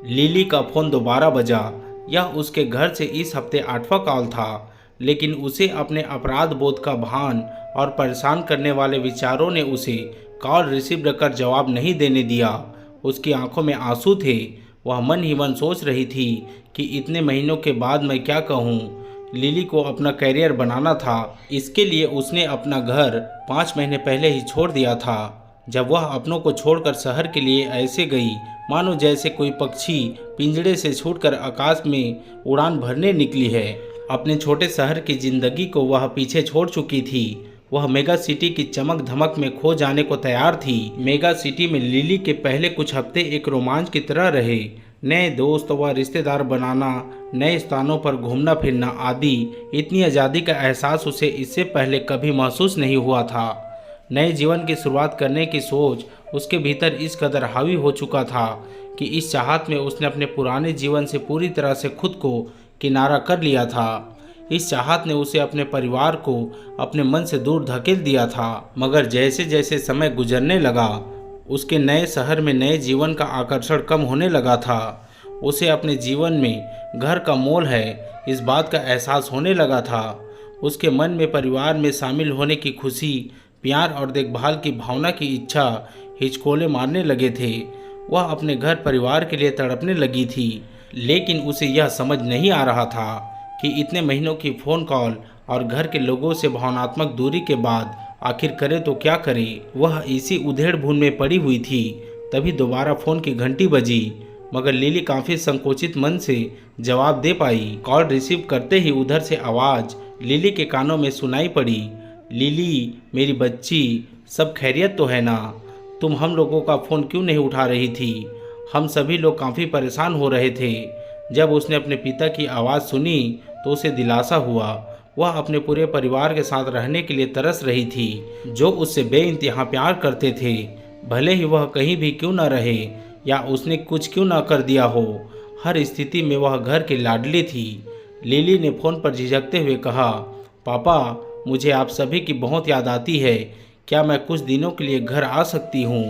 Lily का phone दोबारा बजा। यह उसके घर से इस हफ्ते 8वां कॉल था, लेकिन उसे अपने अपराध बोध का भान और परेशान करने वाले विचारों ने उसे कॉल रिसीव कर जवाब नहीं देने दिया। उसकी आंखों में आंसू थे। वह मन ही मन सोच रही थी कि इतने महीनों के बाद मैं क्या कहूँ। लिली को अपना करियर बनाना था। इसके लिए उसने अपना घर 5 महीने पहले ही छोड़ दिया था। जब वह अपनों को छोड़कर शहर के लिए ऐसे गई मानो जैसे कोई पक्षी पिंजड़े से छूटकर आकाश में उड़ान भरने निकली है। अपने छोटे शहर की जिंदगी को वह पीछे छोड़ चुकी थी। वह मेगा सिटी की चमक धमक में खो जाने को तैयार थी। मेगा सिटी में लिली के पहले कुछ हफ्ते एक रोमांच की तरह रहे। नए दोस्त व रिश्तेदार बनाना, नए स्थानों पर घूमना फिरना आदि। इतनी आज़ादी का एहसास उसे इससे पहले कभी महसूस नहीं हुआ था। नए जीवन की शुरुआत करने की सोच उसके भीतर इस कदर हावी हो चुका था कि इस चाहत में उसने अपने पुराने जीवन से पूरी तरह से खुद को किनारा कर लिया था। इस चाहत ने उसे अपने परिवार को अपने मन से दूर धकेल दिया था। मगर जैसे जैसे समय गुजरने लगा, उसके नए शहर में नए जीवन का आकर्षण कम होने लगा था। उसे अपने जीवन में घर का मोल है, इस बात का एहसास होने लगा था। उसके मन में परिवार में शामिल होने की खुशी, प्यार और देखभाल की भावना की इच्छा हिचकोले मारने लगे थे। वह अपने घर परिवार के लिए तड़पने लगी थी, लेकिन उसे यह समझ नहीं आ रहा था कि इतने महीनों की फ़ोन कॉल और घर के लोगों से भावनात्मक दूरी के बाद आखिर करे तो क्या करे। वह इसी उधेड़-बुन में पड़ी हुई थी। तभी दोबारा फ़ोन की घंटी बजी, मगर लिली काफ़ी संकोचित मन से जवाब दे पाई। कॉल रिसीव करते ही उधर से आवाज़ लिली के कानों में सुनाई पड़ी। लिली, मेरी बच्ची, सब खैरियत तो है ना? तुम हम लोगों का फ़ोन क्यों नहीं उठा रही थी? हम सभी लोग काफ़ी परेशान हो रहे थे। जब उसने अपने पिता की आवाज़ सुनी तो उसे दिलासा हुआ। वह अपने पूरे परिवार के साथ रहने के लिए तरस रही थी, जो उससे बेइंतहा प्यार करते थे, भले ही वह कहीं भी क्यों न रहे या उसने कुछ क्यों न कर दिया हो। हर स्थिति में वह घर की लाडली थी। लिली ने फ़ोन पर झिझकते हुए कहा, पापा, मुझे आप सभी की बहुत याद आती है। क्या मैं कुछ दिनों के लिए घर आ सकती हूँ?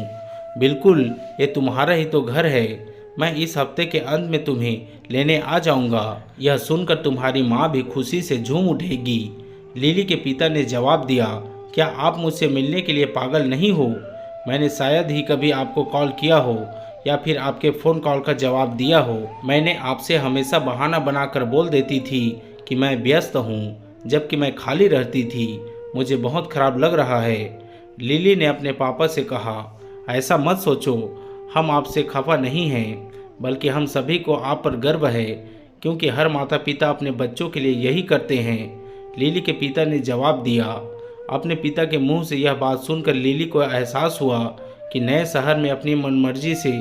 बिल्कुल, ये तुम्हारा ही तो घर है। मैं इस हफ्ते के अंत में तुम्हें लेने आ जाऊंगा। यह सुनकर तुम्हारी माँ भी खुशी से झूम उठेगी। लिली के पिता ने जवाब दिया, क्या आप मुझसे मिलने के लिए पागल नहीं हो? मैंने शायद ही कभी आपको कॉल किया हो या फिर आपके फ़ोन कॉल का जवाब दिया हो। मैंने आपसे हमेशा बहाना बनाकर बोल देती थी कि मैं व्यस्त हूँ, जबकि मैं खाली रहती थी। मुझे बहुत खराब लग रहा है। लिली ने अपने पापा से कहा, ऐसा मत सोचो, हम आपसे खफा नहीं हैं, बल्कि हम सभी को आप पर गर्व है, क्योंकि हर माता पिता अपने बच्चों के लिए यही करते हैं। लिली के पिता ने जवाब दिया। अपने पिता के मुंह से यह बात सुनकर लिली को एहसास हुआ कि नए शहर में अपनी मनमर्जी से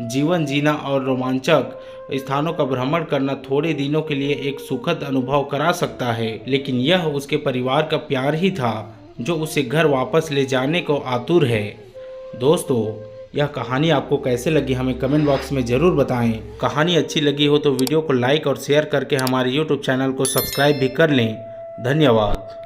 जीवन जीना और रोमांचक स्थानों का भ्रमण करना थोड़े दिनों के लिए एक सुखद अनुभव करा सकता है, लेकिन यह उसके परिवार का प्यार ही था जो उसे घर वापस ले जाने को आतुर है। दोस्तों, यह कहानी आपको कैसे लगी हमें कमेंट बॉक्स में ज़रूर बताएं। कहानी अच्छी लगी हो तो वीडियो को लाइक और शेयर करके हमारे YouTube चैनल को सब्सक्राइब भी कर लें। धन्यवाद।